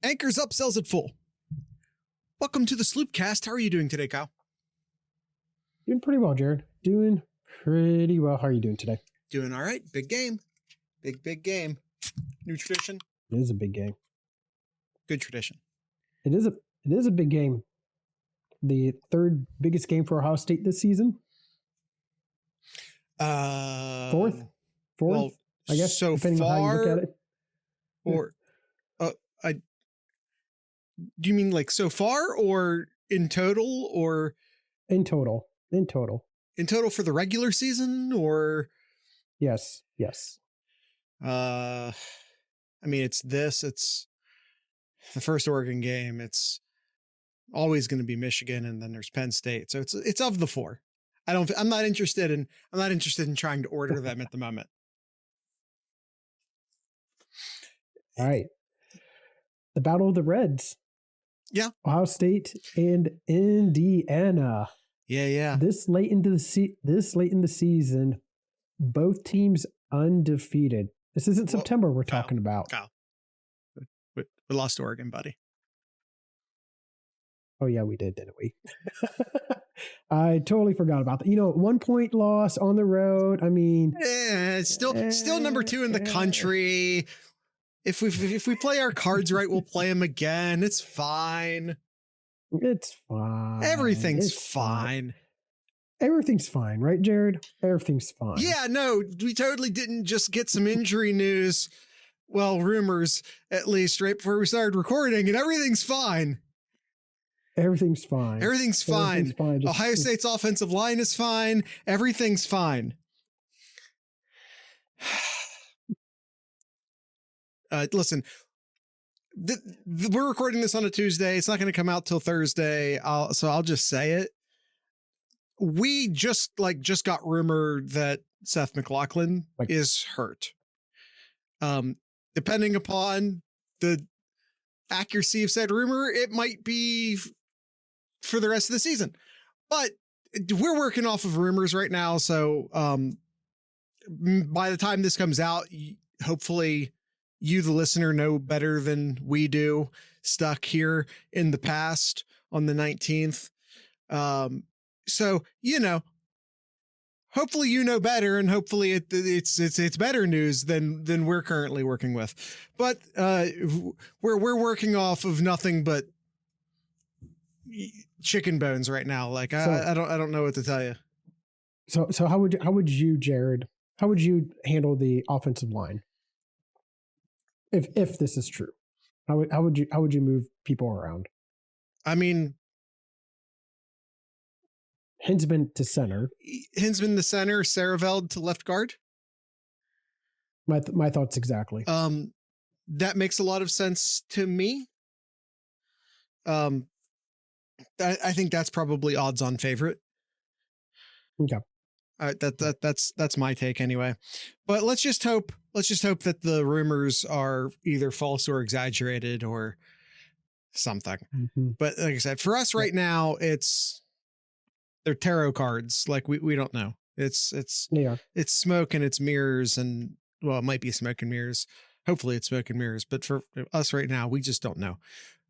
Anchors up, sells at full. Welcome to the Sloopcast. How are you doing today, Kyle? Doing pretty well, Jared. Doing pretty well. How are you doing today? Doing all right. Big game. Big game. New tradition. It is a big game. Good tradition. It is a big game. The third biggest game for Ohio State this season. Fourth. Well, I guess so depending far, on how you look at it. Or, do you mean like so far, or in total, or in total? In total for the regular season, or yes. I mean, it's the first Oregon game. It's always going to be Michigan, and then there's Penn State. So it's of the four. I'm not interested in trying to order them at the moment. All right. The Battle of the Reds. Yeah. Ohio State and Indiana. Yeah. This late in the season, both teams undefeated. This isn't September we're talking about. Kyle. We lost to Oregon, buddy. Oh yeah, we did, didn't we? I totally forgot about that. 1 point loss on the road. I mean, it's still number 2 in the country. If we play our cards right, we'll play them again. It's fine. It's fine. Everything's fine. Everything's fine, right, Jared? Everything's fine. Yeah, no, we totally didn't just get some injury news. Well, rumors, at least, right before we started recording, and everything's fine. Everything's fine. Everything's fine. Ohio State's offensive line is fine. Everything's fine. Listen, we're recording this on a Tuesday. It's not going to come out till Thursday. So I'll just say it. We just got rumored that Seth McLaughlin is hurt. Depending upon the accuracy of said rumor, it might be for the rest of the season. But we're working off of rumors right now. So by the time this comes out, hopefully you, the listener, know better than we do, stuck here in the past on the 19th. So, hopefully you know better, and hopefully it's better news than we're currently working with. But we're working off of nothing but chicken bones right now. Like I don't know what to tell you. So how would you, Jared? How would you handle the offensive line? If this is true, how would you move people around? I mean, Hinsman to center. Saraveld to left guard. My thoughts exactly. That makes a lot of sense to me. I think that's probably odds-on favorite. Okay. That's my take anyway. But let's just hope that the rumors are either false or exaggerated or something. Mm-hmm. But like I said, for us right now, they're tarot cards. Like we don't know. It's smoke and it's mirrors, and well, it might be smoke and mirrors. Hopefully it's smoke and mirrors, but for us right now, we just don't know.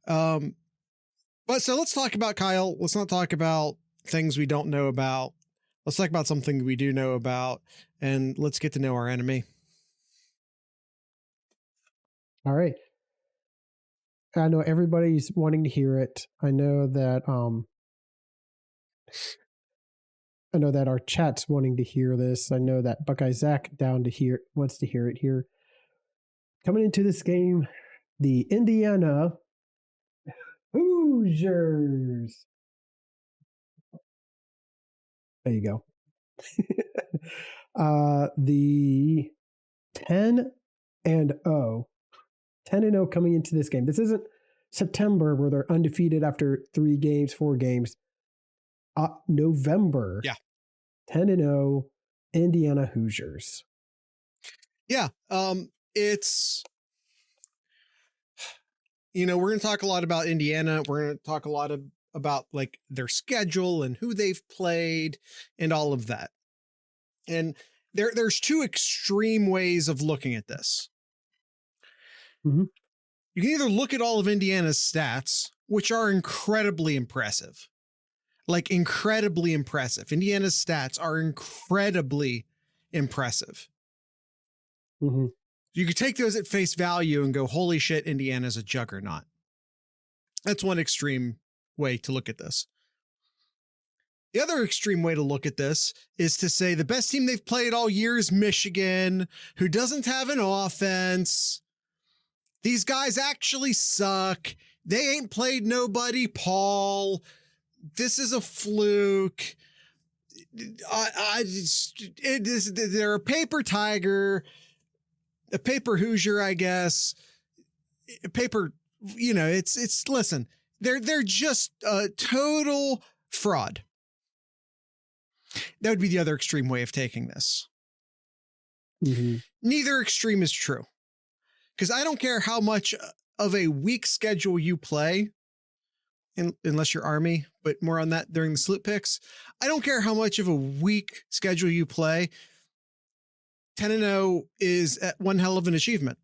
But so let's talk about Kyle. Let's not talk about things we don't know about. Let's talk about something we do know about, and let's get to know our enemy. All right. I know everybody's wanting to hear it. I know that our chat's wanting to hear this. I know that Buckeye Zach wants to hear it here. Coming into this game, the Indiana Hoosiers. There you go. The 10-0 coming into this game. This isn't September where they're undefeated after 4 games. November. Yeah. 10-0 Indiana Hoosiers. Yeah. It's, we're going to talk a lot about Indiana. We're going to talk a lot about like their schedule and who they've played and all of that. And there's 2 extreme ways of looking at this. Mm-hmm. You can either look at all of Indiana's stats, which are incredibly impressive. Like incredibly impressive. Indiana's stats are incredibly impressive. Mm-hmm. You could take those at face value and go, holy shit, Indiana's a juggernaut. That's one extreme way to look at this. The other extreme way to look at this is to say the best team they've played all year is Michigan, who doesn't have an offense. These guys actually suck. They ain't played nobody, Paul. This is a fluke. They're a paper tiger, a paper Hoosier, I guess. A paper, listen, they're just a total fraud. That would be the other extreme way of taking this. Mm-hmm. Neither extreme is true. Because I don't care how much of a weak schedule you play, unless you're Army, but more on that during the sloop picks. I don't care how much of a weak schedule you play. 10-0 is one hell of an achievement.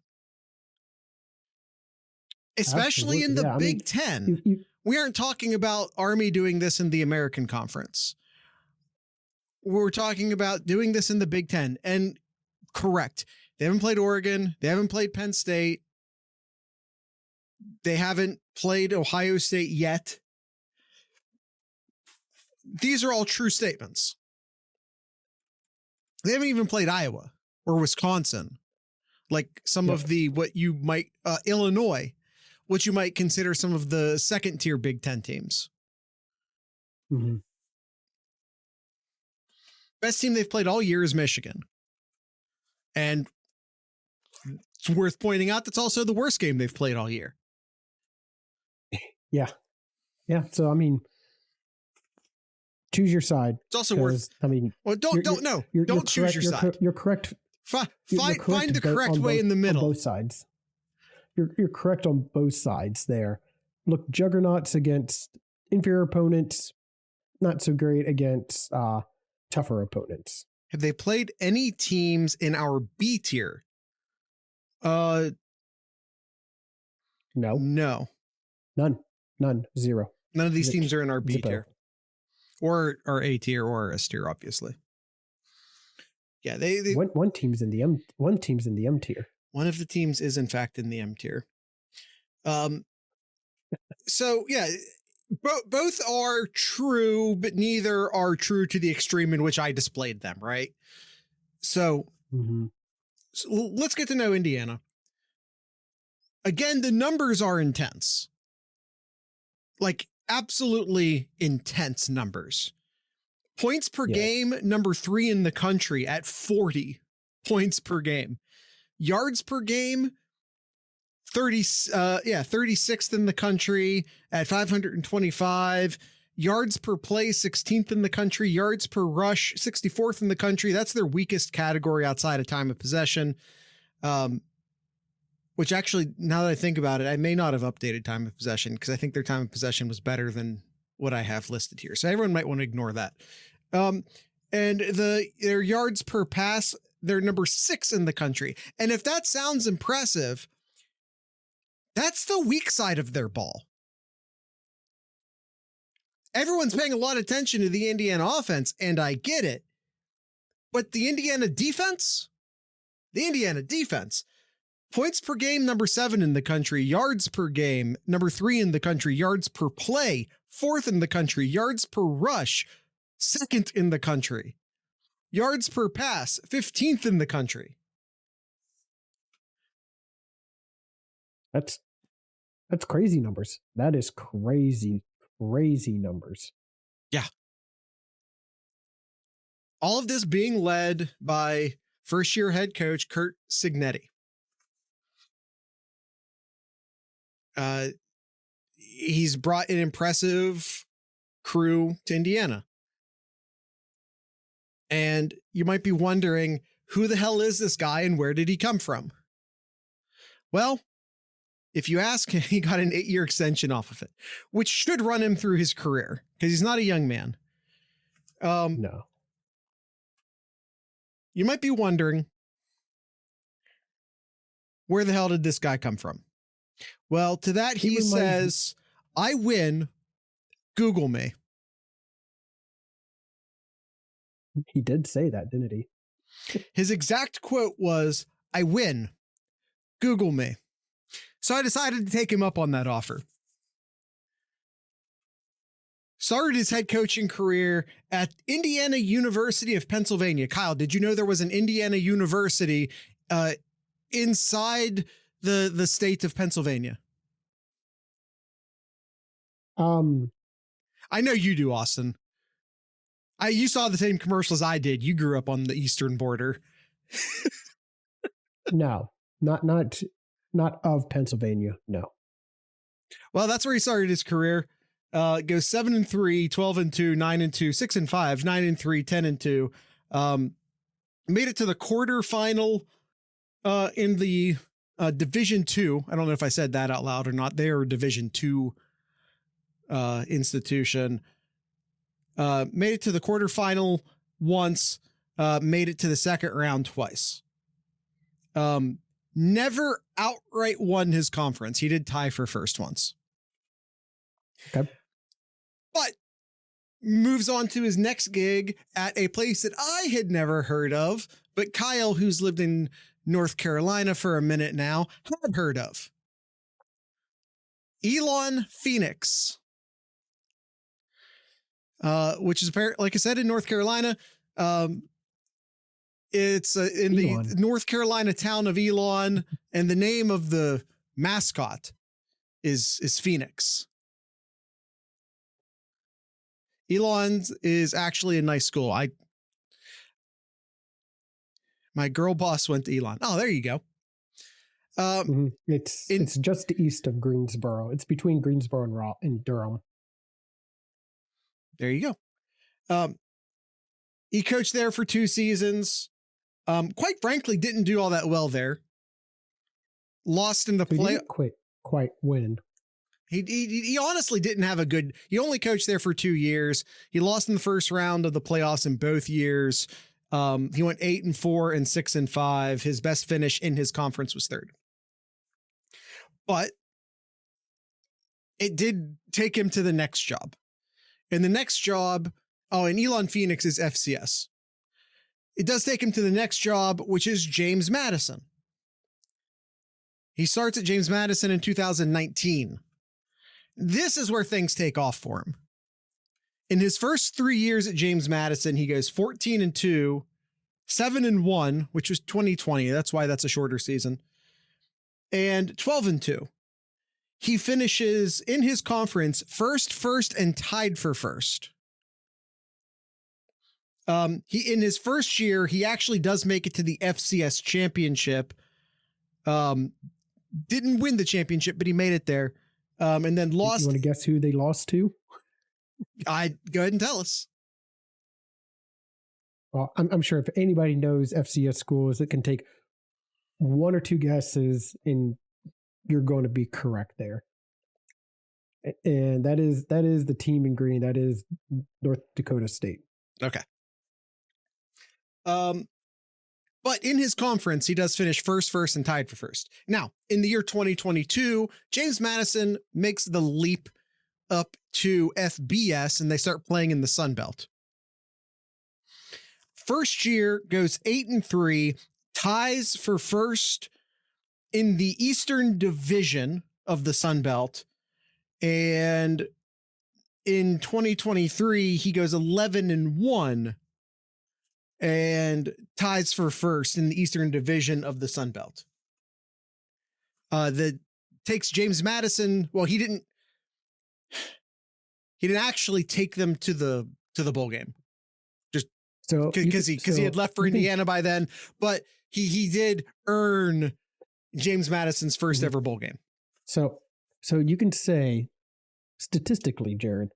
Especially in the Big Ten. We aren't talking about Army doing this in the American Conference. We're talking about doing this in the Big Ten. And correct. They haven't played Oregon. They haven't played Penn State. They haven't played Ohio State yet. These are all true statements. They haven't even played Iowa or Wisconsin. Like some of the, what you might, Illinois, what you might consider some of the second tier Big Ten teams. Mm-hmm. Best team they've played all year is Michigan. And it's worth pointing out that's also the worst game they've played all year. Yeah. Yeah. So, I mean, choose your side. It's also worth, well, don't choose your side. You're correct. Find the correct way in the middle. On both sides. You're correct on both sides there. Look, juggernauts against inferior opponents, not so great against tougher opponents. Have they played any teams in our B tier? No. None. Zero. None of these teams are in our B tier. Or our A tier or S tier, obviously. Yeah, they one team's in the M. One team's in the M tier. One of the teams is in fact in the M tier. So yeah, both are true, but neither are true to the extreme in which I displayed them. Right. So, so let's get to know Indiana. Again, the numbers are intense. Like absolutely intense numbers. Points per game, number 3 in the country at 40 points per game. Yards per game, 36th in the country at 525. Yards per play, 16th in the country. Yards per rush, 64th in the country. That's their weakest category outside of time of possession. Which actually, now that I think about it, I may not have updated time of possession because I think their time of possession was better than what I have listed here. So everyone might want to ignore that. And their yards per pass, they're number 6 in the country. And if that sounds impressive, that's the weak side of their ball. Everyone's paying a lot of attention to the Indiana offense, and I get it. But the Indiana defense, points per game, number 7 in the country. Yards per game, number 3 in the country. Yards per play, 4th in the country. Yards per rush, 2nd in the country. Yards per pass, 15th in the country. That's crazy numbers. That is crazy numbers. Yeah. All of this being led by first-year head coach Curt Cignetti. He's brought an impressive crew to Indiana. And you might be wondering, who the hell is this guy and where did he come from? Well, if you ask, he got an 8-year extension off of it, which should run him through his career because he's not a young man. No. You might be wondering, where the hell did this guy come from? Well, to that he says, I win, Google me. He did say that, didn't he? His exact quote was, I win, Google me. So I decided to take him up on that offer. Started his head coaching career at Indiana University of Pennsylvania. Kyle, did you know there was an Indiana University inside the state of Pennsylvania? I know you do, Austin. You saw the same commercials I did. You grew up on the eastern border. No, not of Pennsylvania. No. Well, that's where he started his career. Goes 7-3, 12-2, 9-2, 6-5, 9-3, 10-2. Made it to the quarterfinal in the Division II. I don't know if I said that out loud or not. They are a Division II institution. Made it to the quarterfinal once. Made it to the second round twice. Never outright won his conference. He did tie for first once. Okay. But moves on to his next gig at a place that I had never heard of, but Kyle, who's lived in North Carolina for a minute now, had heard of. Elon Phoenix. Which is apparently, like I said, in North Carolina. It's in Elon. The North Carolina town of Elon, and the name of the mascot is Phoenix. Elon is actually a nice school. My girl boss went to Elon. Oh, there you go. It's just east of Greensboro. It's between Greensboro and Durham. There you go. He coached there for 2 seasons. Quite frankly, didn't do all that well there. Lost in the play. He didn't quite win. He honestly didn't have a good. He only coached there for 2 years. He lost in the first round of the playoffs in both years. He went 8-4 and 6-5. His best finish in his conference was 3rd. But it did take him to the next job. And the next job, and Elon Phoenix is FCS. It does take him to the next job, which is James Madison. He starts at James Madison in 2019. This is where things take off for him. In his first 3 years at James Madison, he goes 14-2, 7-1, which was 2020. That's why that's a shorter season, and 12-2. He finishes in his conference first, and tied for first. In his first year, he actually does make it to the FCS championship. Didn't win the championship, but he made it there. And then lost. You want to guess who they lost to? Go ahead and tell us. Well, I'm sure if anybody knows FCS schools, it can take 1 or 2 guesses and you're going to be correct there. And that is the team in green. That is North Dakota State. Okay. But in his conference, he does finish first, and tied for first. Now, in the year 2022, James Madison makes the leap up to FBS, and they start playing in the Sun Belt. First year goes 8-3, ties for first in the Eastern Division of the Sun Belt. And in 2023, he goes 11-1 and ties for first in the Eastern Division of the Sun Belt. That takes James Madison. Well, he didn't actually take them to the bowl game, just because he had left for Indiana by then. But he did earn James Madison's first ever bowl game. So you can say statistically, Jared,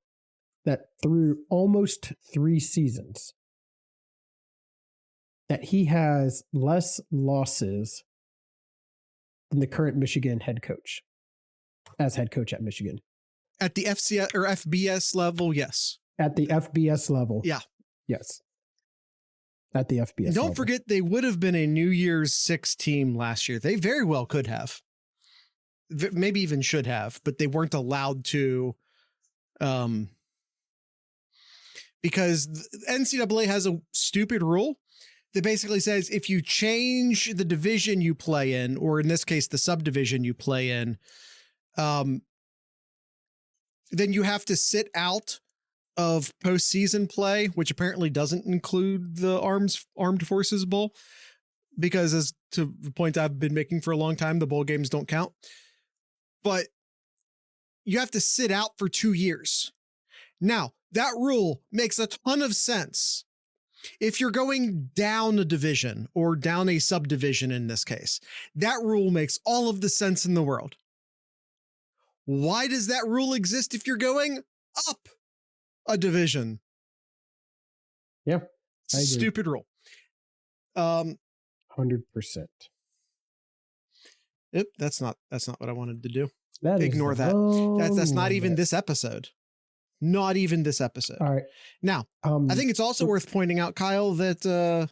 that through almost 3 seasons, that he has less losses than the current Michigan head coach, as head coach at Michigan. At the FCS or FBS level, yes. At the FBS level. Yeah. Yes. At the FBS level. Don't forget, they would have been a New Year's 6 team last year. They very well could have. maybe even should have, but they weren't allowed to, because the NCAA has a stupid rule that basically says if you change the division you play in, or in this case, the subdivision you play in, then you have to sit out of postseason play, which apparently doesn't include the Armed Forces Bowl, because as to the point I've been making for a long time, the bowl games don't count. But you have to sit out for 2 years. Now, that rule makes a ton of sense if you're going down a division or down a subdivision in this case. That rule makes all of the sense in the world. Why does that rule exist if you're going up a division? Yeah. Stupid rule. 100%. Yep, that's not what I wanted to do. Ignore that. That's not even this episode. Not even this episode. All right. Now, I think it's also worth pointing out, Kyle, that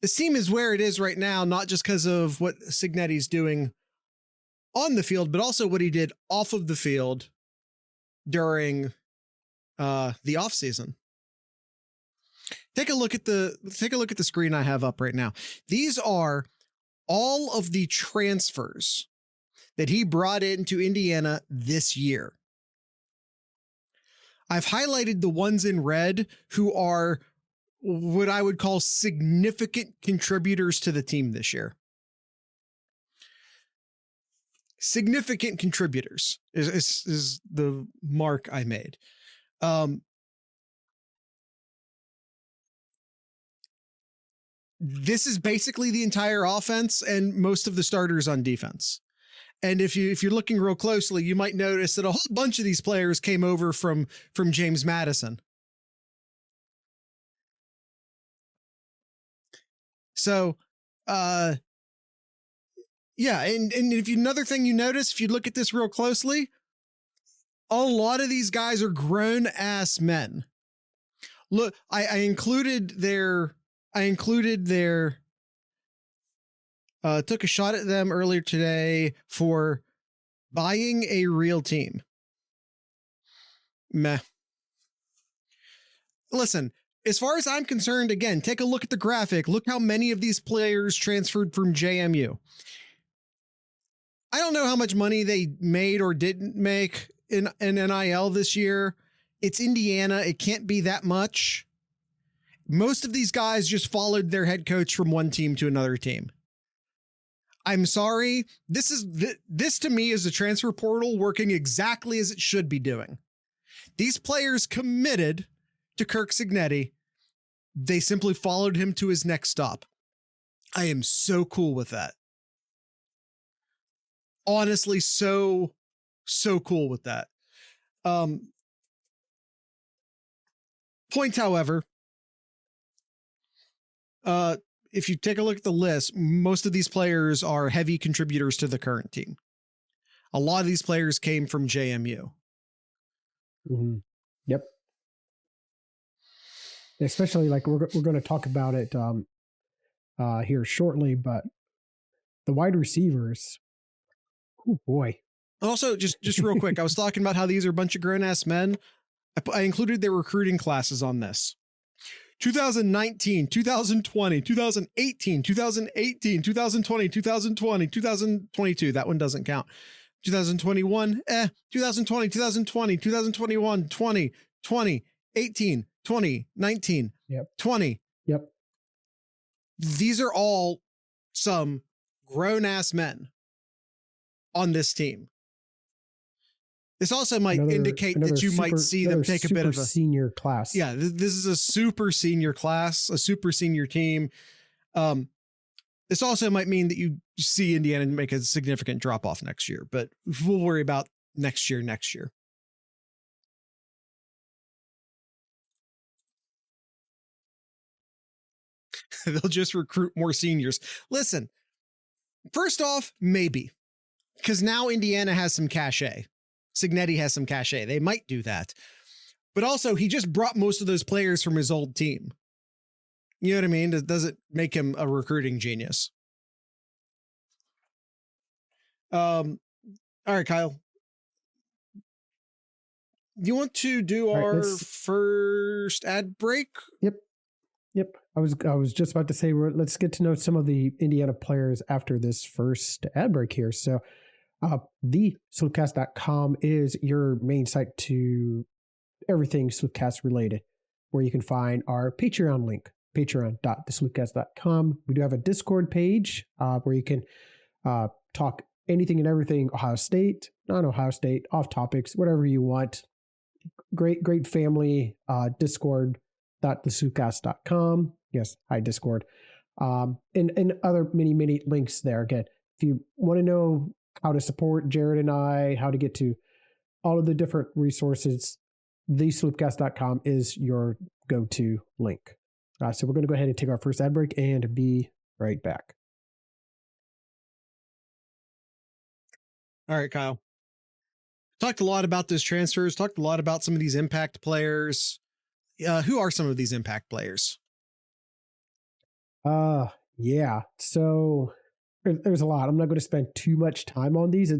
this team is where it is right now, not just because of what Cignetti's doing on the field, but also what he did off of the field during the off season. Take a look at the screen I have up right now. These are all of the transfers that he brought into Indiana this year. I've highlighted the ones in red who are what I would call significant contributors to the team this year. Significant contributors is the mark I made. This is basically the entire offense and most of the starters on defense. And if you're looking real closely, you might notice that a whole bunch of these players came over from James Madison. So, yeah. And if another thing you notice, if you look at this real closely, a lot of these guys are grown ass men. Look, I included their took a shot at them earlier today for buying a real team. Meh. Listen, as far as I'm concerned, again, take a look at the graphic. Look how many of these players transferred from JMU. I don't know how much money they made or didn't make in NIL this year. It's Indiana. It can't be that much. Most of these guys just followed their head coach from one team to another team. I'm sorry. This to me is the transfer portal working exactly as it should be doing. These players committed to Curt Cignetti. They simply followed him to his next stop. I am so cool with that. Honestly, so cool with that. Point, however, if you take a look at the list, most of these players are heavy contributors to the current team. A lot of these players came from JMU. Mm-hmm. Yep. Especially like we're going to talk about it here shortly, but the wide receivers. Oh boy. Also, just real quick, I was talking about how these are a bunch of grown ass men. I included their recruiting classes on this. 2019, 2020, 2018, 2018, 2020, 2020, 2022. That one doesn't count. 2021, 2020, 2020, 2021, 20, 20, 18, 20, 19, yep. 20. Yep. These are all some grown-ass men on this team. This also might indicate that you might see them take a bit of a senior class. Yeah, this is a super senior class, a super senior team. This also might mean that you see Indiana make a significant drop off next year, but we'll worry about next year. They'll just recruit more seniors. Listen, first off, maybe, because now Indiana has some cachet. Cignetti has some cachet. They might do that. But also, he just brought most of those players from his old team. You know what I mean? It doesn't make him a recruiting genius. All right, Kyle. Do you want to do our first ad break? Yep. I was just about to say, let's get to know some of the Indiana players after this first ad break here. So the sloopcast.com is your main site to everything Sloopcast related, where you can find our Patreon link, patreon.thesloopcast.com. We do have a Discord page where you can talk anything and everything Ohio State, non-Ohio State, off topics, whatever you want. Great family discord.thesloopcast.com. Yes, hi Discord. And other many links there. Again, if you want to know how to support Jared and I, how to get to all of the different resources, thesloopcast.com is your go-to link. So we're going to go ahead and take our first ad break and be right back. All right, Kyle. Talked a lot about those transfers, talked a lot about some of these impact players. Who are some of these impact players? Yeah. So there's a lot. I'm not going to spend too much time on these.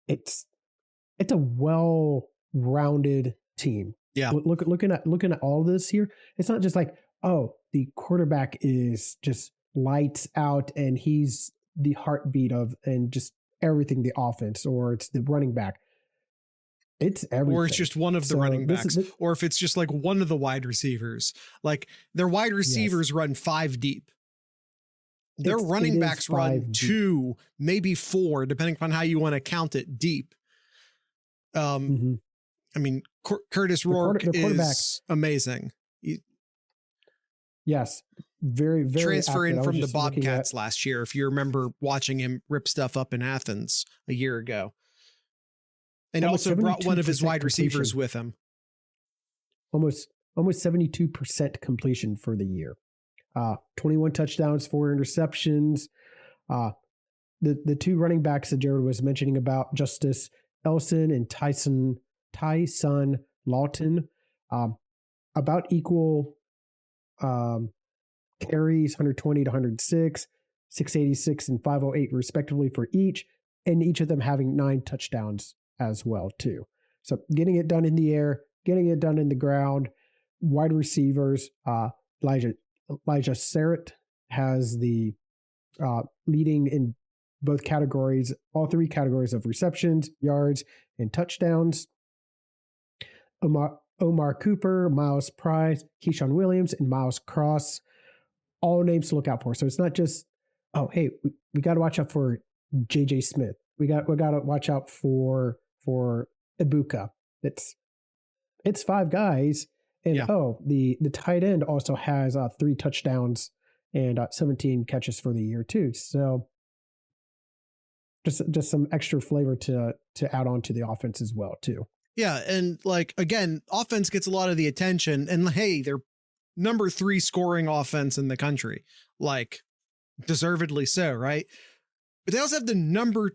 It's a well-rounded team. Yeah. Looking at all of this here, it's not just like, oh, the quarterback is just lights out and he's the heartbeat of and just everything, the offense, or it's the running back. It's everything. Or it's just one of the running backs, or if it's just like one of the wide receivers, like their wide receivers run 5 deep. Their running backs run 2, maybe 4, depending on how you want to count it deep. I mean, Curtis Rourke is amazing. Yes. Very transfer in from the Bobcats last year. If you remember watching him rip stuff up in Athens a year ago, and also brought one of his wide receivers with him. Almost 72% completion for the year. 21 touchdowns, 4 interceptions. The 2 running backs that Jared was mentioning about, Justice Elson and Tyson Lawton, about equal carries, 120 to 106, 686 and 508 respectively for each, and each of them having 9 touchdowns as well too. So getting it done in the air, getting it done in the ground. Wide receivers, Elijah Sarrett has the leading in both categories, all 3 categories of receptions, yards, and touchdowns. Omar Cooper, Miles Price, Keyshawn Williams, and Miles Cross, all names to look out for. So it's not just, oh, hey, we got to watch out for J.J. Smith. We got to watch out for Ibuka. It's 5 guys. And the tight end also has 3 touchdowns and 17 catches for the year too. So just some extra flavor to add on to the offense as well too. Yeah, and like again, offense gets a lot of the attention, and hey, they're number 3 scoring offense in the country, like deservedly so, right? But they also have the number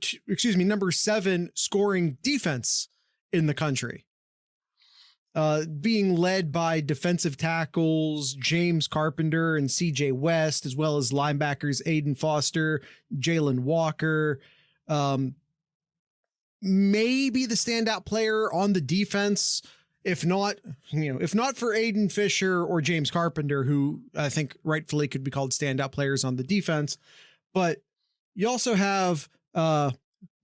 7 scoring defense in the country. Being led by defensive tackles James Carpenter and CJ West, as well as linebackers Aiden Foster, Jalen Walker. Maybe the standout player on the defense, if not for Aiden Fisher or James Carpenter, who I think rightfully could be called standout players on the defense. But you also have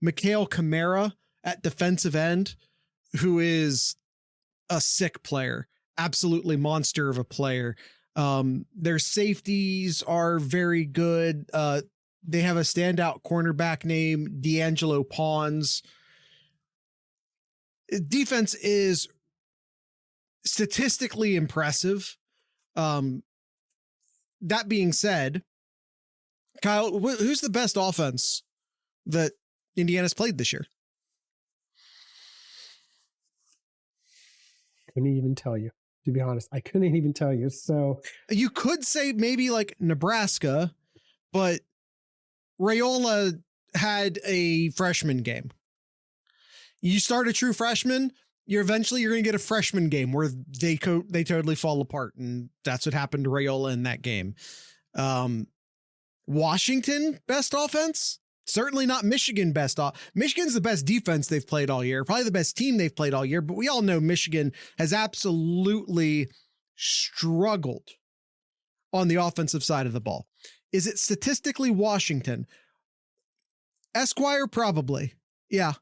Mikhail Kamara at defensive end, who is a sick player, absolutely monster of a player. Their safeties are very good. They have a standout cornerback named D'Angelo Pons. Defense is statistically impressive. That being said, Kyle, who's the best offense that Indiana's played this year? Couldn't even tell you, to be honest. I couldn't even tell you. So you could say maybe like Nebraska, but Raiola had a freshman game. You start a true freshman, you're going to get a freshman game where they totally fall apart, and that's what happened to Raiola in that game. Washington, best offense? Certainly not Michigan best. Michigan's the best defense they've played all year, probably the best team they've played all year, but we all know Michigan has absolutely struggled on the offensive side of the ball. Is it statistically Washington? Esquire, probably. Yeah.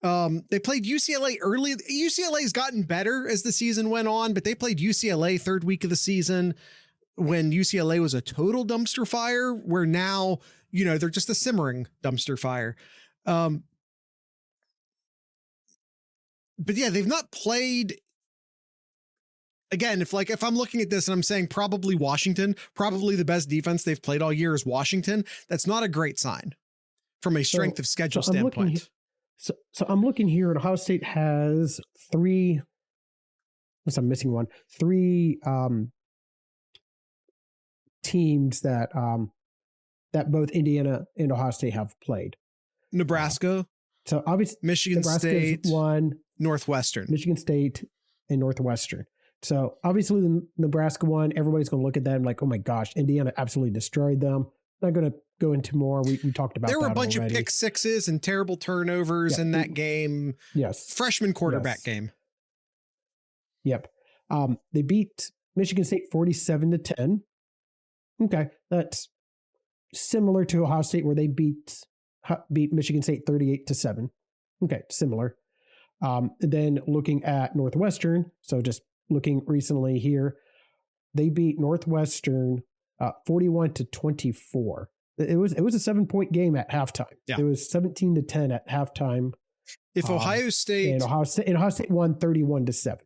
They played UCLA early. UCLA's gotten better as the season went on, but they played UCLA third week of the season when UCLA was a total dumpster fire, where now, they're just a simmering dumpster fire. But yeah, they've not played. Again, if I'm looking at this and I'm saying probably Washington, probably the best defense they've played all year is Washington, that's not a great sign from a strength of schedule standpoint. So I'm looking here, and Ohio State has three. Unless I'm missing one. Three teams that both Indiana and Ohio State have played. Nebraska. So obviously, Michigan Nebraska's State, one, Northwestern, Michigan State, and Northwestern. So obviously, the Nebraska one, everybody's going to look at them like, oh my gosh, Indiana absolutely destroyed them. Not going to go into more. We talked about that. There were a bunch already. of pick sixes and terrible turnovers in that game. Yes. Freshman quarterback game. Yep. They beat Michigan State 47-10. Okay. That's similar to Ohio State, where they beat Michigan State 38-7. Okay. Similar. Then looking at Northwestern. So just looking recently here, they beat Northwestern 41-24. It was a 7-point game at halftime. Yeah. It was 17-10 at halftime. If Ohio State Ohio State won 31-7.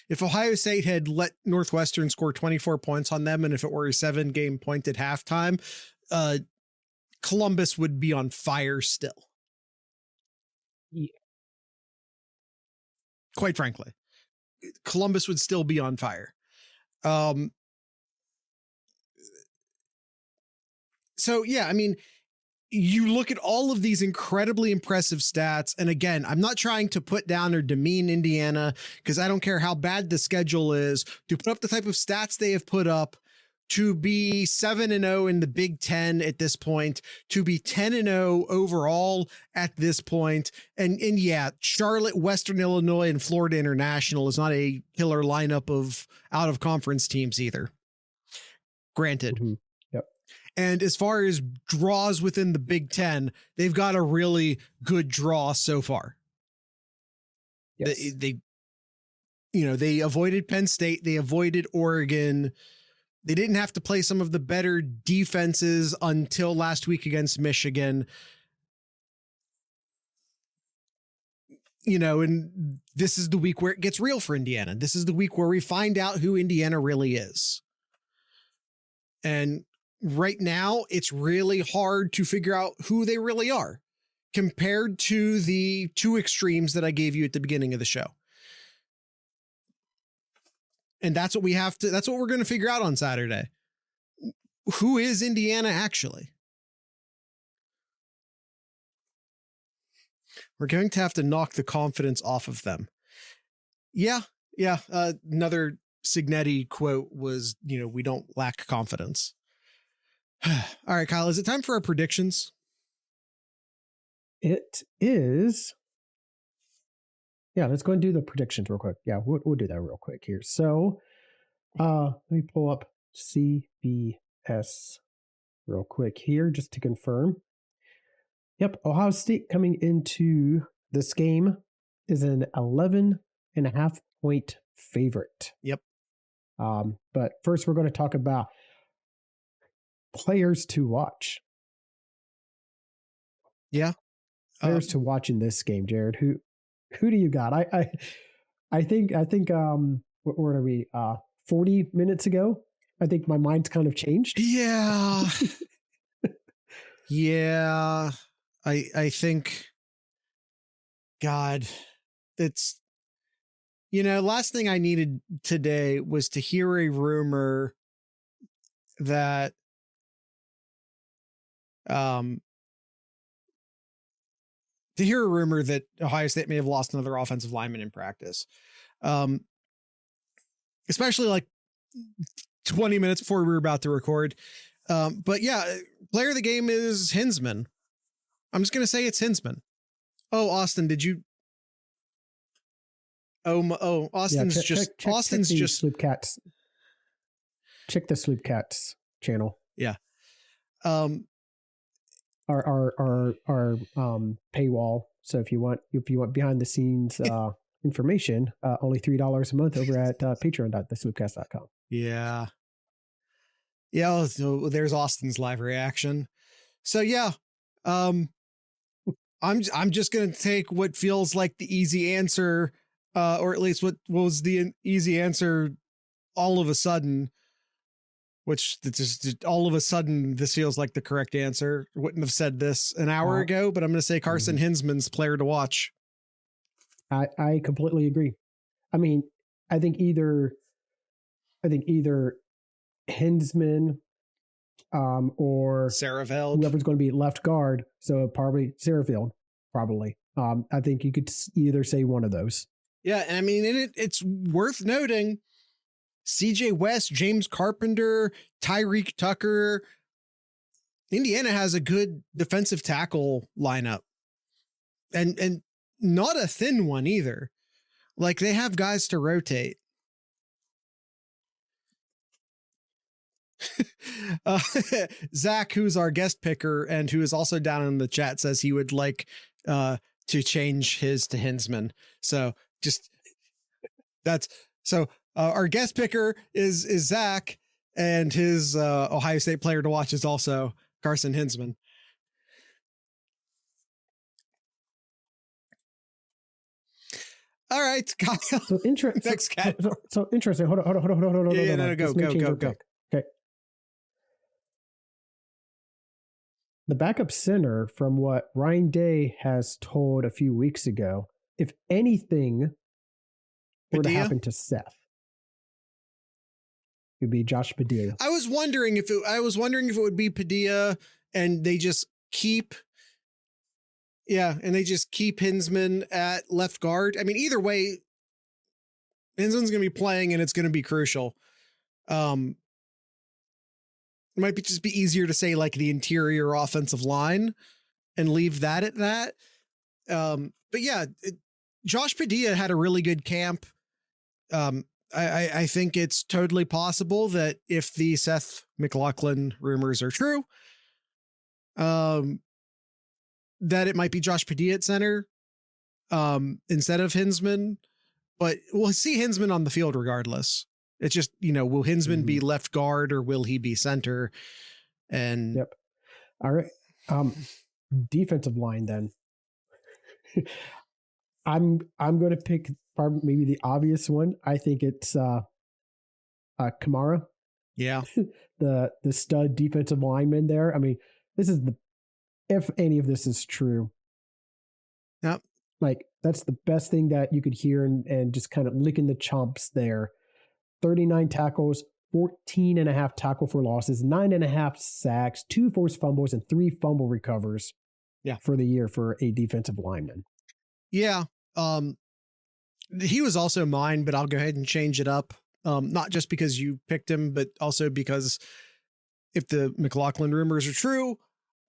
If Ohio State had let Northwestern score 24 points on them, and if it were a 7-game point at halftime, Columbus would be on fire still. Yeah. Quite frankly, Columbus would still be on fire. So, yeah, I mean, you look at all of these incredibly impressive stats. And again, I'm not trying to put down or demean Indiana, because I don't care how bad the schedule is, to put up the type of stats they have put up, to be 7-0 in the Big Ten at this point, to be 10-0 overall at this point. And yeah, Charlotte, Western Illinois, and Florida International is not a killer lineup of out of conference teams either. Granted. Mm-hmm. And as far as draws within the Big Ten, they've got a really good draw so far. Yes. They avoided Penn State. They avoided Oregon. They didn't have to play some of the better defenses until last week against Michigan. And this is the week where it gets real for Indiana. This is the week where we find out who Indiana really is. And right now, it's really hard to figure out who they really are compared to the two extremes that I gave you at the beginning of the show. And that's what we're going to figure out on Saturday. Who is Indiana actually? We're going to have to knock the confidence off of them. Yeah. Another Cignetti quote was, we don't lack confidence. All right, Kyle, is it time for our predictions? It is. Yeah, let's go and do the predictions real quick. Yeah, we'll do that real quick here. So let me pull up CBS real quick here just to confirm. Yep, Ohio State coming into this game is an 11.5 point favorite. Yep. But first, we're going to talk about players to watch. Yeah. Players to watch in this game, Jared. Who do you got? I think where are we? 40 minutes ago, I think my mind's kind of changed. Yeah. Yeah. I think, God, it's, last thing I needed today was to hear a rumor that Ohio State may have lost another offensive lineman in practice. Especially like 20 minutes before we were about to record. But yeah, player of the game is Hinsman. I'm just going to say it's Hinsman. Oh, Austin, did you? Austin's Austin's just Sloop Cats. Check the Sloop Cats channel. Yeah. Our paywall. So if you want behind the scenes information, only $3 a month over at patreon.thesloopcast.com. Yeah. Yeah. So there's Austin's live reaction. So yeah. I'm just going to take what feels like the easy answer, or at least what was the easy answer all of a sudden, which just all of a sudden this feels like the correct answer. Wouldn't have said this an hour ago, but I'm going to say Carson Hinsman's player to watch. I completely agree. I mean, I think either Hinsman or Sarafeld, whoever's going to be left guard. So probably Sarafeld, probably. I think you could either say one of those. Yeah. And I mean, it's worth noting CJ West, James Carpenter, Tyreek Tucker. Indiana has a good defensive tackle lineup and not a thin one either. Like they have guys to rotate. Zach, who's our guest picker and who is also down in the chat, says he would like to change his to Hinsman. So just that's so our guest picker is Zach, and his Ohio State player to watch is also Carson Hinsman. All right, Kyle. So interesting. Next cat. So interesting. Hold on. Yeah, no, go. Okay. The backup center, from what Ryan Day has told a few weeks ago, if anything were to happen to Seth, it would be Josh Padilla. I was wondering if it would be Padilla, and they just keep Hinsman at left guard. I mean, either way, Hinsman's going to be playing, and it's going to be crucial. It might just be easier to say like the interior offensive line and leave that at that. But yeah, Josh Padilla had a really good camp. I think it's totally possible that if the Seth McLaughlin rumors are true, that it might be Josh Padilla at center instead of Hinsman. But we'll see Hinsman on the field regardless. It's just, will Hinsman be left guard or will he be center? And yep. All right. Defensive line then. I'm going to pick maybe the obvious one. I think it's Kamara. Yeah. the stud defensive lineman there. I mean, if any of this is true. Yep. Like that's the best thing that you could hear and just kind of licking the chomps there. 39 tackles, 14.5 tackle for losses, 9.5 sacks, 2 forced fumbles, and 3 fumble recovers. Yeah. For the year for a defensive lineman. Yeah. He was also mine, but I'll go ahead and change it up. Not just because you picked him, but also because if the McLaughlin rumors are true,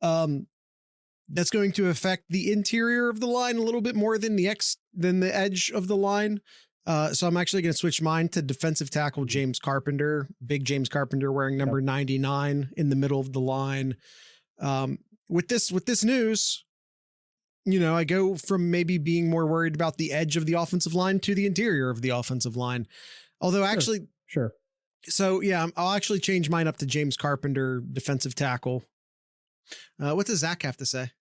that's going to affect the interior of the line a little bit more than the edge of the line. So I'm actually going to switch mine to defensive tackle James Carpenter, big James Carpenter wearing number 99 in the middle of the line. With this news, I go from maybe being more worried about the edge of the offensive line to the interior of the offensive line. Although Sure. So yeah, I'll actually change mine up to James Carpenter, defensive tackle. What does Zach have to say?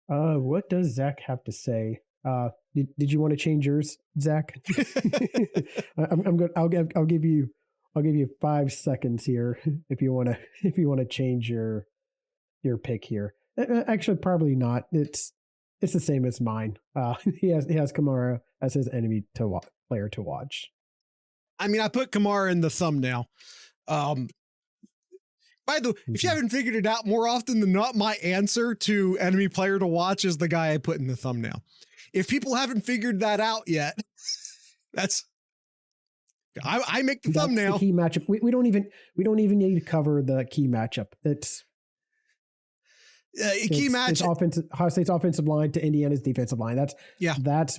What does Zach have to say? Did you want to change yours, Zach? I'll give you 5 seconds here if you want to change your pick here. Actually, probably not. It's the same as mine. He has Kamara as his enemy player to watch. I mean, I put Kamara in the thumbnail. By the way, if you haven't figured it out, more often than not, my answer to enemy player to watch is the guy I put in the thumbnail. If people haven't figured that out yet, that's I make the That's thumbnail. the key matchup. We don't even need to cover the key matchup. It's Ohio State's offensive line to Indiana's defensive line. That's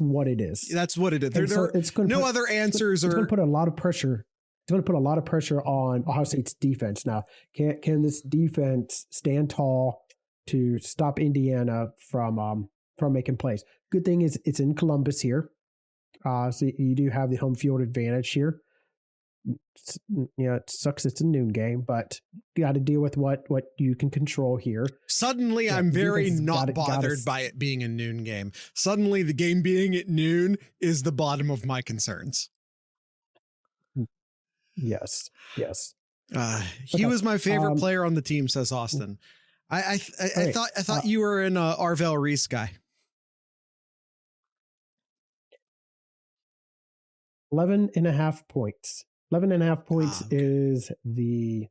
what it is. That's what it is. Other answers. It's going to put a lot of pressure. It's going to put a lot of pressure on Ohio State's defense. Now, can this defense stand tall to stop Indiana from making plays? Good thing is it's in Columbus here, so you do have the home field advantage here. It sucks it's a noon game, but you got to deal with what you can control here. Suddenly, I'm very not bothered by it being a noon game. Suddenly, the game being at noon is the bottom of my concerns. Yes. He was my favorite player on the team, says Austin. I thought you were an Arvell Reese guy. 11.5 points. 11.5 points is the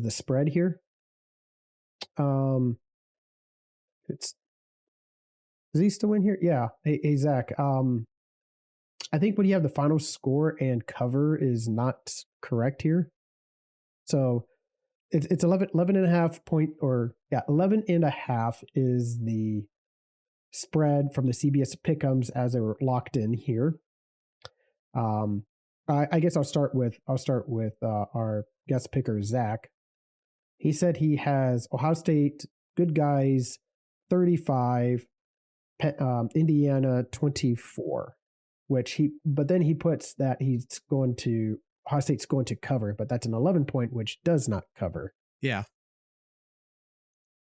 spread here. Is he still in here? Yeah. Hey Zach. I think when you have the final score and cover is not correct here. So it's 11.5 point, or 11.5 is the spread from the CBS pick'ems as they were locked in here. I guess I'll start with our guest picker, Zach. He said he has Ohio State good guys 35, Indiana 24, but then he puts that Ohio State's going to cover, but that's an 11 point, which does not cover. Yeah.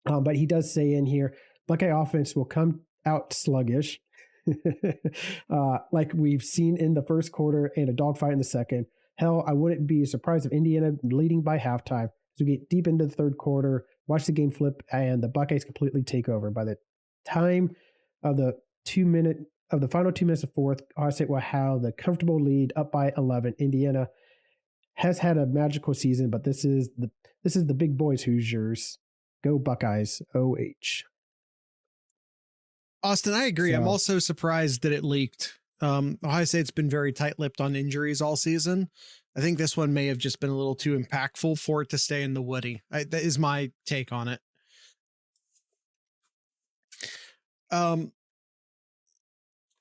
But he does say in here, Buckeye offense will come out sluggish. Like we've seen in the first quarter and a dogfight in the second. Hell, I wouldn't be surprised if Indiana leading by halftime. So we get deep into the third quarter, watch the game flip, and the Buckeyes completely take over. By the time of the final 2 minutes of fourth, Ohio State will have the comfortable lead up by 11. Indiana has had a magical season, but this is the big boys Hoosiers. Go Buckeyes, OH. Austin, I agree. So, I'm also surprised that it leaked. Ohio State's been very tight-lipped on injuries all season. I think this one may have just been a little too impactful for it to stay in the Woody. That is my take on it.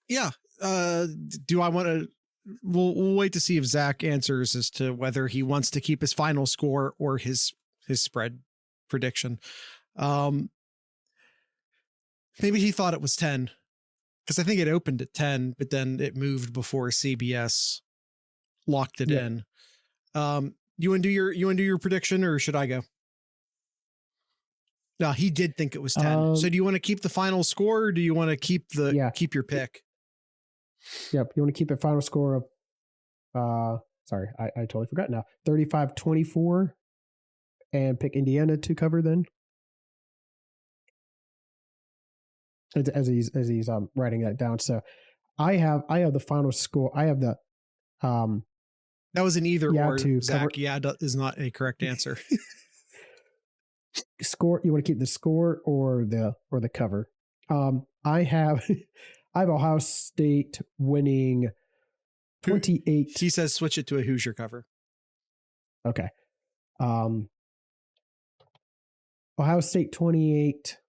Yeah. Do I want to? We'll wait to see if Zach answers as to whether he wants to keep his final score or his spread prediction. Maybe he thought it was 10, because I think it opened at 10, but then it moved before CBS locked it in. You want to do your prediction, or should I go? No, he did think it was 10. So do you want to keep the final score, or do you want to keep keep your pick? Yep. You want to keep a final score of, sorry, I totally forgot now. 35-24 and pick Indiana to cover then. As he's writing that down. So I have the final score. I have the, that was an either or, Zach. Cover. Yeah, is not a correct answer. Score. You want to keep the score or the cover? I have Ohio State winning 28. He says switch it to a Hoosier cover. Okay. Ohio State 28,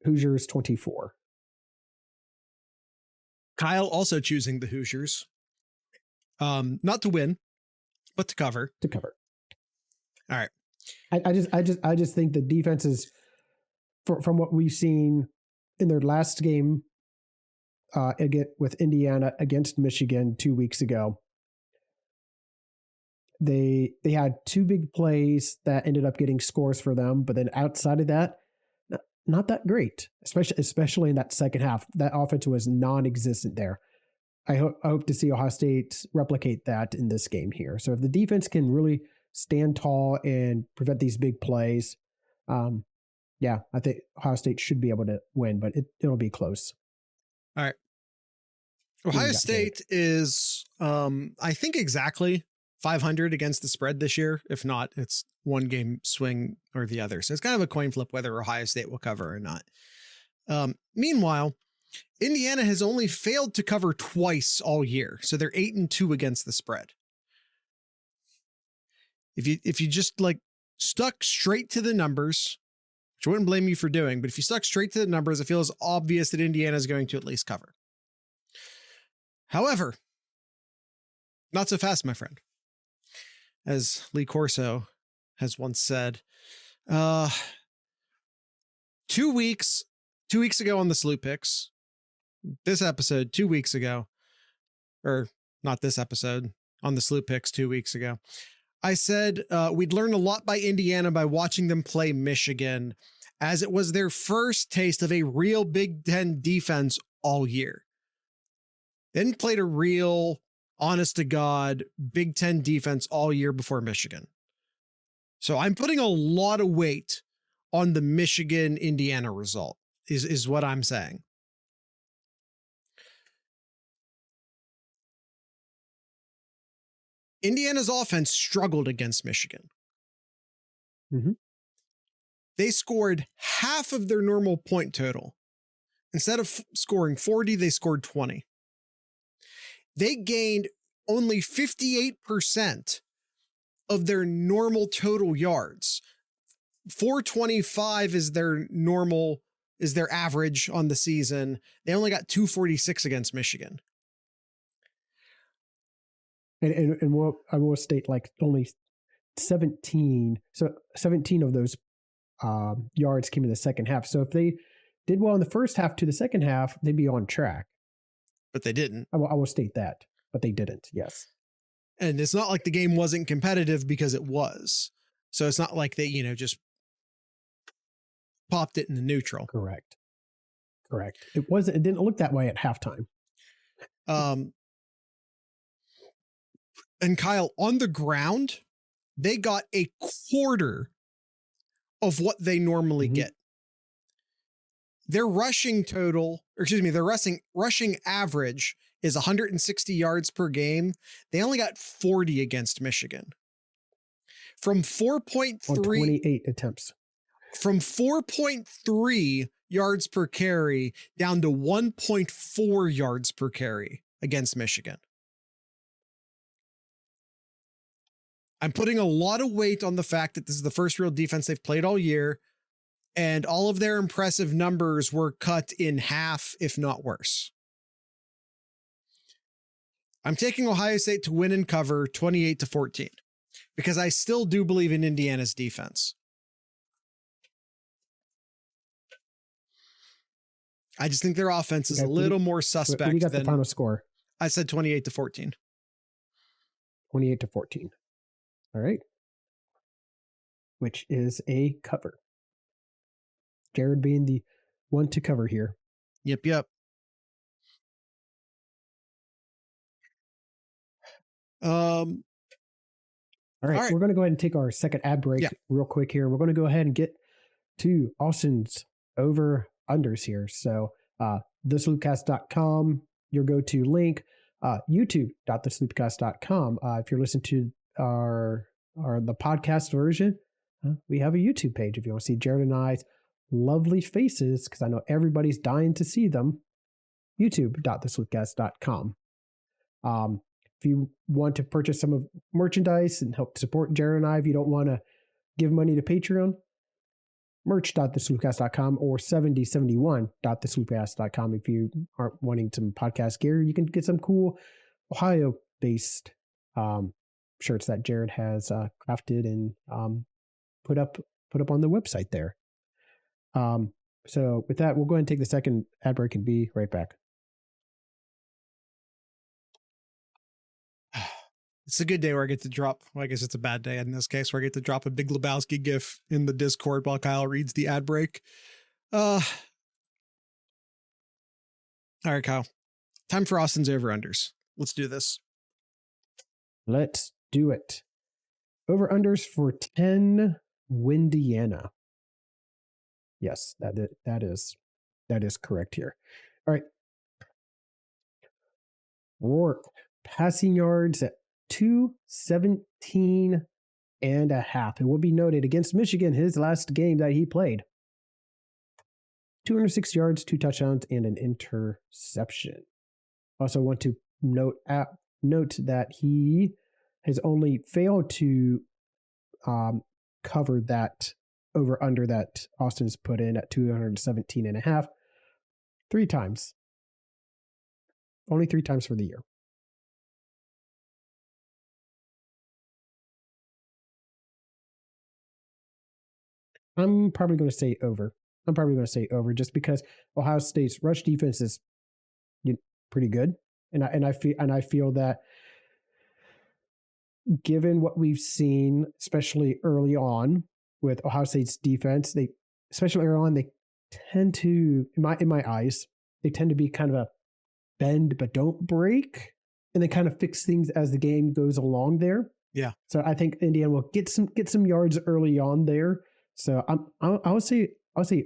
Hoosiers 24. Kyle also choosing the Hoosiers. Not to win, but to cover. To cover. All right. I just think the defense is, from what we've seen in their last game again with Indiana against Michigan 2 weeks ago. They had two big plays that ended up getting scores for them, but then outside of that, not that great, especially in that second half. That offense was non-existent there. I hope to see Ohio State replicate that in this game here. So if the defense can really stand tall and prevent these big plays, I think Ohio State should be able to win, but it'll be close. All right. Ohio State is, I think, exactly 500 against the spread this year. If not, it's one game swing or the other. So it's kind of a coin flip whether Ohio State will cover or not. Meanwhile, Indiana has only failed to cover twice all year, so they're 8-2 against the spread. If you just like stuck straight to the numbers, which I wouldn't blame you for doing, but if you stuck straight to the numbers, it feels obvious that Indiana is going to at least cover. However, not so fast, my friend. As Lee Corso has once said, 2 weeks ago on the Sloop Picks, this episode 2 weeks ago, or not this episode, on the Sloop Picks 2 weeks ago, I said we'd learn a lot by Indiana by watching them play Michigan, as it was their first taste of a real Big Ten defense all year. They hadn't played a real, honest to God, Big Ten defense all year before Michigan. So I'm putting a lot of weight on the Michigan-Indiana result, is what I'm saying. Indiana's offense struggled against Michigan. Mm-hmm. They scored half of their normal point total. Instead of scoring 40, they scored 20. They gained only 58% of their normal total yards. 425 is their average on the season. They only got 246 against Michigan. And I will state like only 17 of those yards came in the second half. So if they did well in the first half to the second half, they'd be on track. But they didn't. I will state that, but they didn't. Yes. And it's not like the game wasn't competitive, because it was. So it's not like they, just popped it in the neutral. Correct. It didn't look that way at halftime. And Kyle, on the ground, they got a quarter of what they normally get. Their rushing rushing average is 160 yards per game. They only got 40 against Michigan. From 4.3 on 28 attempts. From 4.3 yards per carry down to 1.4 yards per carry against Michigan. I'm putting a lot of weight on the fact that this is the first real defense they've played all year, and all of their impressive numbers were cut in half, if not worse. I'm taking Ohio State to win and cover 28-14, because I still do believe in Indiana's defense. I just think their offense is a little more suspect. You got the final score. I said 28-14. 28-14. All right. Which is a cover. Jared being the one to cover here. Yep. All right. We're going to go ahead and take our second ad break real quick here. We're going to go ahead and get to Austin's over-unders here. So thesloopcast.com, your go-to link, youtube.thesloopcast.com. If you're listening to the podcast version, we have a YouTube page if you want to see Jared and I's lovely faces, because I know everybody's dying to see them. youtube.thesloopcast.com. If you want to purchase some of merchandise and help support Jared and I, if you don't want to give money to Patreon, merch.thesloopcast.com or 7071.thesloopcast.com. If you aren't wanting some podcast gear, you can get some cool Ohio-based shirts that Jared has crafted and put up on the website there. So with that, we'll go ahead and take the second ad break and be right back. It's a good day where I get to drop, well, I guess it's a bad day in this case, where I get to drop a Big Lebowski gif in the Discord while Kyle reads the ad break. All right, Kyle. Time for Austin's over-unders. Let's do this. Let's do it. Over-unders for 10 Windiana. Yes, that is correct here. All right. Rourke, passing yards at 217 and a half. It will be noted against Michigan, his last game that he played, 206 yards, 2 touchdowns, and an interception. Also want to note that he has only failed to cover that over under that Austin's put in at 217.5 3 times. Only 3 times for the year. I'm probably going to say over. Just because Ohio State's rush defense is pretty good, and I feel that given what we've seen, especially early on with Ohio State's defense, they tend to, in my eyes, they tend to be kind of a bend but don't break, and they kind of fix things as the game goes along there. Yeah. So I think Indiana will get some yards early on there. So I would say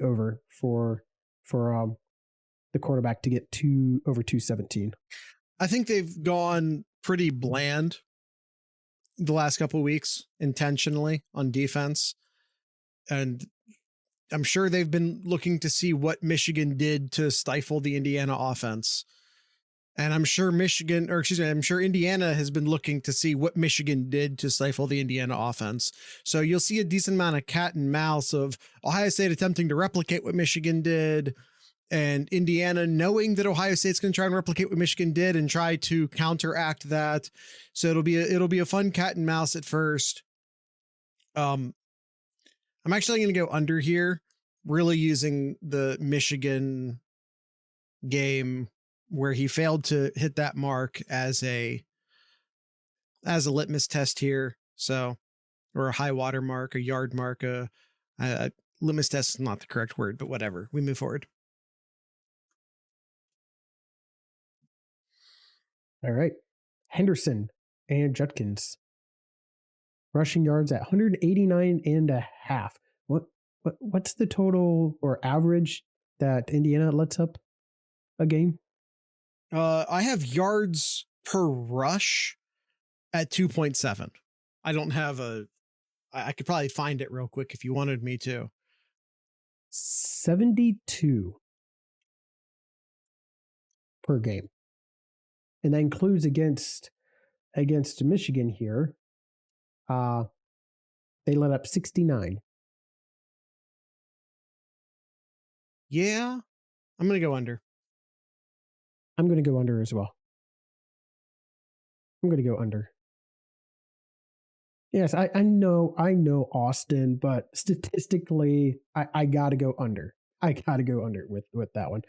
over for the quarterback to get over 217. I think they've gone pretty bland the last couple of weeks intentionally on defense. And I'm sure they've been looking to see what Michigan did to stifle the Indiana offense. And I'm sure Indiana has been looking to see what Michigan did to stifle the Indiana offense. So you'll see a decent amount of cat and mouse of Ohio State attempting to replicate what Michigan did, and Indiana knowing that Ohio State's going to try and replicate what Michigan did and try to counteract that. So it'll be a fun cat and mouse at first. I'm actually going to go under here, really using the Michigan game where he failed to hit that mark as a litmus test here. So, or a high water mark, a yard mark, litmus test is not the correct word, but whatever. We move forward. All right. Henderson and Judkins. Rushing yards at 189.5. What's the total or average that Indiana lets up a game? I have yards per rush at 2.7. I don't have I could probably find it real quick if you wanted me to. 72 per game. And that includes against Michigan here. They let up 69. Yeah, I'm going to go under. I'm going to go under as well. I'm going to go under. Yes, I know Austin, but statistically, I got to go under. I got to go under with that one.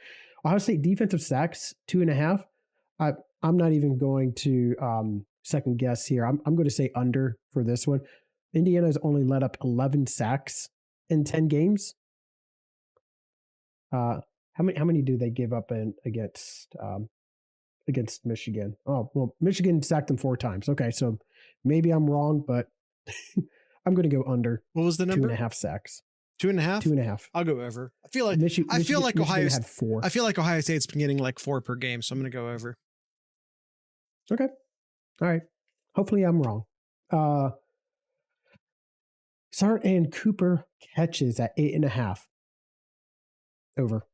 Ohio State defensive sacks, 2.5. I'm not even going to second guess here. I'm going to say under for this one. Indiana has only let up 11 sacks in 10 games. How many do they give up against Michigan? Oh, well, Michigan sacked them 4 times. Okay, so maybe I'm wrong, but I'm going to go under. What was the number? 2.5 sacks. 2.5? 2.5. I'll go over. I feel like Ohio had 4. I feel like Ohio State's been getting like 4 per game, so I'm going to go over. Okay. All right. Hopefully I'm wrong. Sart and Cooper catches at 8.5. Over.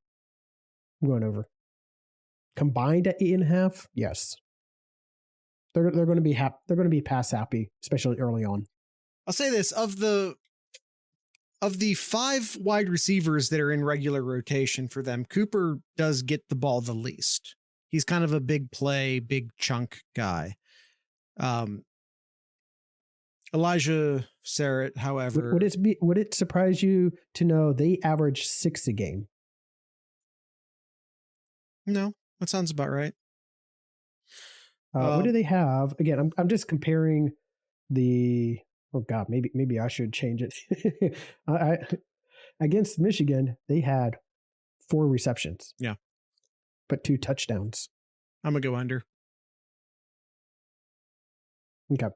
I'm going over. Combined at 8.5. Yes. They're going to be happy. They're going to be pass happy, especially early on. I'll say this, of the 5 wide receivers that are in regular rotation for them, Cooper does get the ball the least. He's kind of a big play, big chunk guy. Elijah Sarrett, however, would it surprise you to know they average 6 a game? No, that sounds about right. What do they have? Again, I'm just comparing the. Oh God, maybe I should change it. Against Michigan, they had 4 receptions. Yeah, but 2 touchdowns. I'm gonna go under. Okay.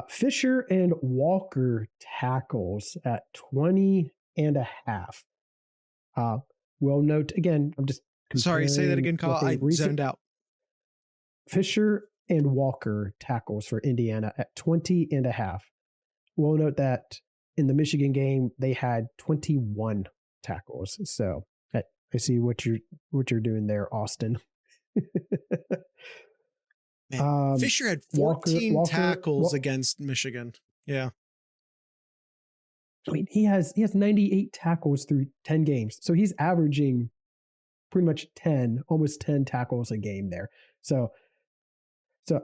Fisher and Walker tackles at 20.5. We'll note again. I'm just sorry. Say that again, Kyle. I zoned out. Fisher and Walker tackles for Indiana at 20.5. We'll note that in the Michigan game they had 21 tackles. So I see what you're doing there, Austin. Man, Fisher had 14 tackles against Michigan. Yeah. I mean, he has 98 tackles through 10 games. So he's averaging pretty much almost 10 tackles a game there. So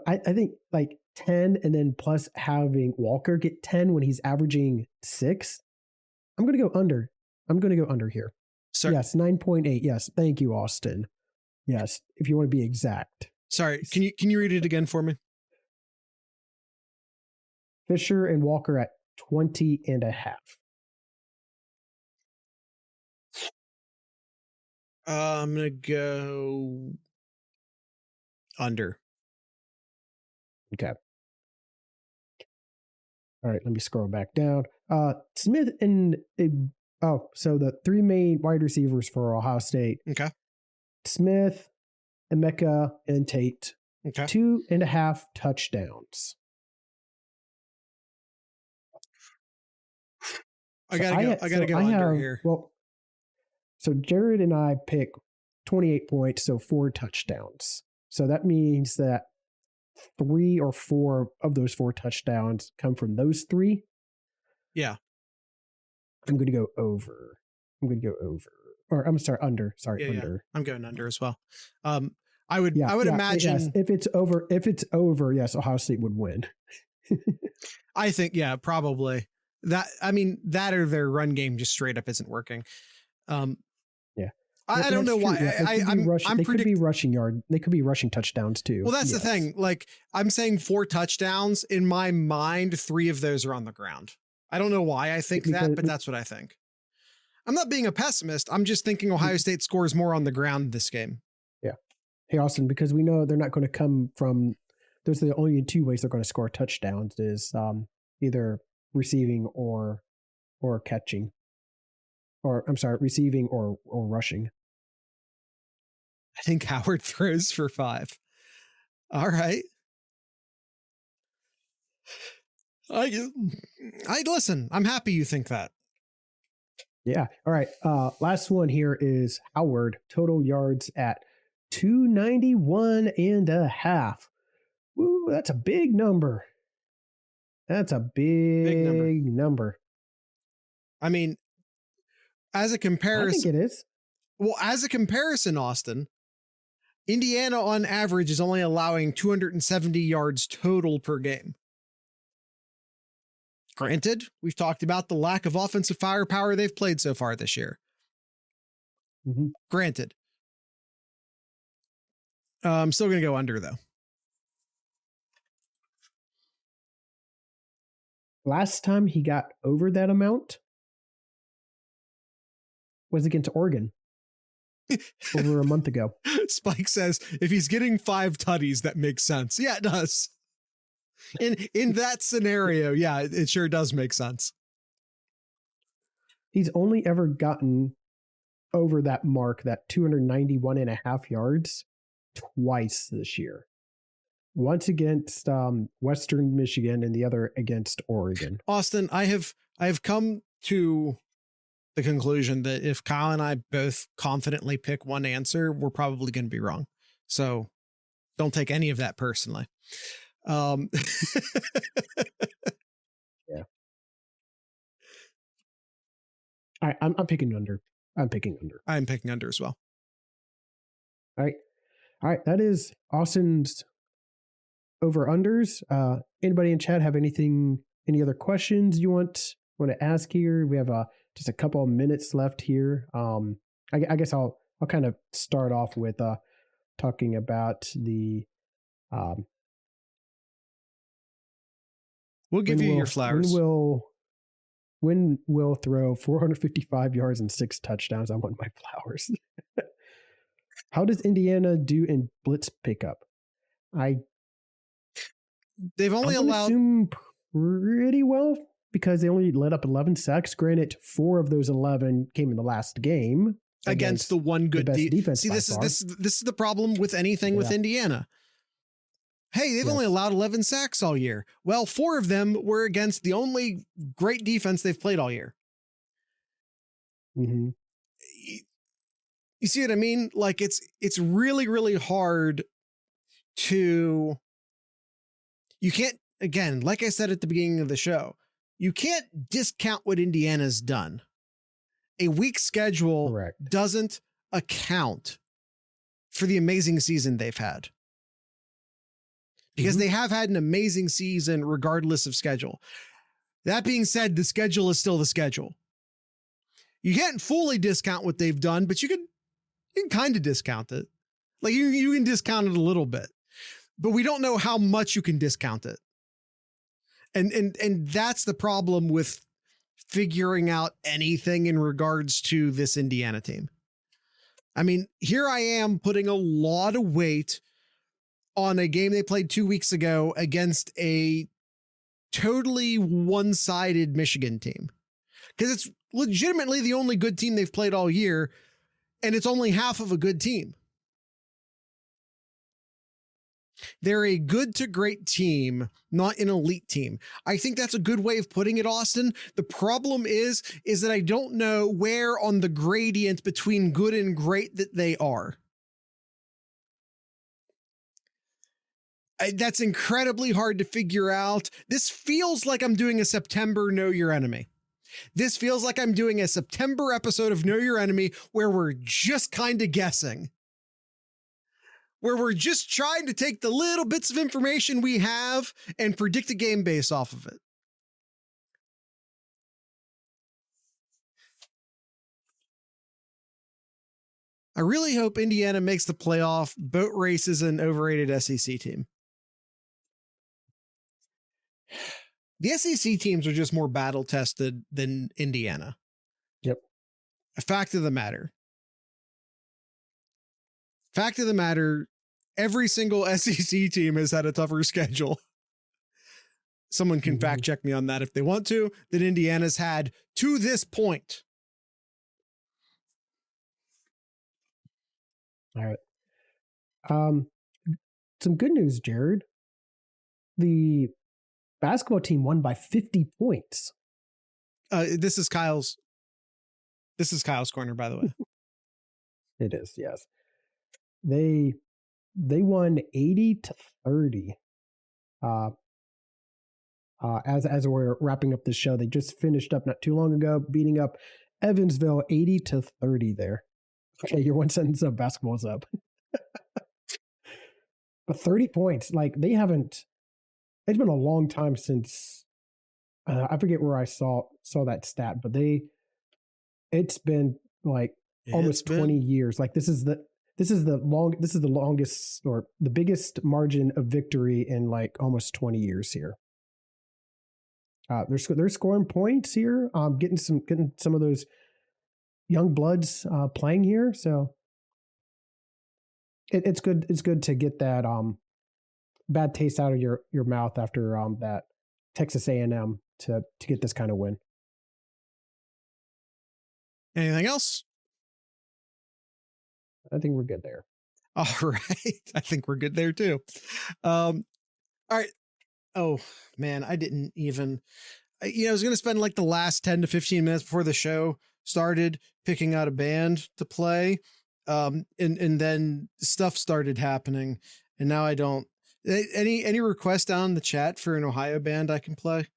I think like 10 and then plus having Walker get 10 when he's averaging 6. I'm going to go under. I'm going to go under here. Sorry. Yes, 9.8. Yes. Thank you, Austin. Yes, if you want to be exact. Sorry, can you read it again for me? Fisher and Walker at 20.5. I'm going to go under. Okay. All right, let me scroll back down. Smith and so the 3 main wide receivers for Ohio State. Okay. Smith, Emeka, and Tate. Okay. 2.5 touchdowns. I gotta go under here. Well, so Jared and I pick 28 points, so 4 touchdowns. So that means that 3 or 4 of those 4 touchdowns come from those 3. Yeah. I'm going to go over. Or I'm sorry, under. Sorry, under. Yeah. I'm going under as well. I would imagine. Yes. If it's over, yes, Ohio State would win. I think, yeah, probably. That or their run game just straight up isn't working. Yeah. I don't know why. They could be rushing yard. They could be rushing touchdowns too. Well, that's the thing. Like, I'm saying 4 touchdowns. In my mind, 3 of those are on the ground. I don't know why I think that, but that's what I think. I'm not being a pessimist. I'm just thinking Ohio State scores more on the ground this game. Yeah. Hey, Austin, because we know they're not going to come from, those are the only 2 ways they're going to score touchdowns is either receiving or catching. Or, I'm sorry, receiving or rushing. I think Howard throws for 5. All right. I listen. I'm happy you think that. Yeah. All right. Last one here is Howard. Total yards at 291.5. Woo, that's a big number. That's a big number. I mean, as a comparison, I think it is. Well, as a comparison, Austin, Indiana on average is only allowing 270 yards total per game. Granted, we've talked about the lack of offensive firepower they've played so far this year. Mm-hmm. Granted. I'm still going to go under, though. Last time he got over that amount was against Oregon over a month ago. Spike says, if he's getting 5 tutties, that makes sense. Yeah, it does. In that scenario, yeah, it sure does make sense. He's only ever gotten over that mark, that 291.5 yards, twice this year. Once against Western Michigan and the other against Oregon. Austin, I have come to the conclusion that if Kyle and I both confidently pick one answer, we're probably going to be wrong. So don't take any of that personally. Yeah. All right, I'm picking under. I'm picking under as well. All right. That is Austin's over unders. Anybody in chat have any other questions you want to ask here? We have just a couple of minutes left here. I guess I'll kind of start off with talking about the. We'll give you your flowers. When will throw 455 yards and 6 touchdowns? I want my flowers. How does Indiana do in blitz pickup? They've only allowed pretty well because they only let up 11 sacks. Granted, 4 of those 11 came in the last game against the one good defense. See, this is the problem with anything with Indiana. Hey, they've only allowed 11 sacks all year. Well, 4 of them were against the only great defense they've played all year. Mm-hmm. You see what I mean? Like it's really, really hard to, you can't, again, like I said at the beginning of the show, you can't discount what Indiana's done. A weak schedule Correct. doesn't account for the amazing season they've had. Because they have had an amazing season regardless of schedule. That being said, the schedule is still the schedule. You can't fully discount what they've done, but you can kind of discount it. Like you can discount it a little bit, but we don't know how much you can discount it. And that's the problem with figuring out anything in regards to this Indiana team. I mean, here I am putting a lot of weight on a game they played 2 weeks ago against a totally one-sided Michigan team, because it's legitimately the only good team they've played all year, and it's only half of a good team. They're a good to great team, not an elite team. I think that's a good way of putting it, Austin. The problem is that I don't know where on the gradient between good and great that they are. That's incredibly hard to figure out. This feels like I'm doing a September Know Your Enemy. This feels like I'm doing a September episode of Know Your Enemy where we're just kind of guessing. Where we're just trying to take the little bits of information we have and predict a game based off of it. I really hope Indiana makes the playoff. Boat race is an overrated SEC team. The SEC teams are just more battle tested than Indiana. Yep. A fact of the matter. Fact of the matter, every single SEC team has had a tougher schedule. Someone can fact check me on that if they want to, that Indiana's had to this point. All right. Some good news, Jared. The basketball team won by 50 points. This is Kyle's corner, by the way. It is, yes. They won 80-30. As we're wrapping up the show, they just finished up not too long ago, beating up Evansville 80-30 there. Okay, your one sentence of basketball is up. But 30 points, like they haven't. It's been a long time since I forget where I saw that stat, but it's been like almost 20 years. Like this is the longest or the biggest margin of victory in like almost 20 years here. They're scoring points here, getting some of those young bloods playing here. So it's good. It's good to get that bad taste out of your mouth after that Texas A&M to get this kind of win. Anything else? I think we're good there. All right. I think we're good there too. All right. Oh man, I didn't even, I was going to spend like the last 10 to 15 minutes before the show started picking out a band to play. And then stuff started happening, and now I don't. Any request down in the chat for an Ohio band I can play?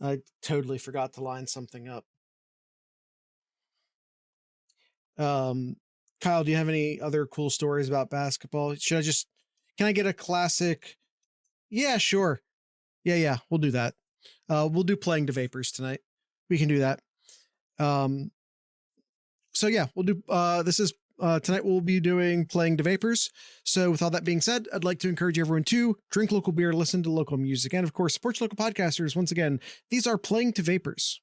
I totally forgot to line something up. Kyle, do you have any other cool stories about basketball? Can I get a classic? Yeah, sure. Yeah, we'll do that. We'll do Playing to Vapors tonight. We can do that. So yeah, we'll do, tonight we'll be doing Playing to Vapors. So with all that being said, I'd like to encourage everyone to drink local beer, listen to local music, and of course, support local podcasters. Once again, these are Playing to Vapors.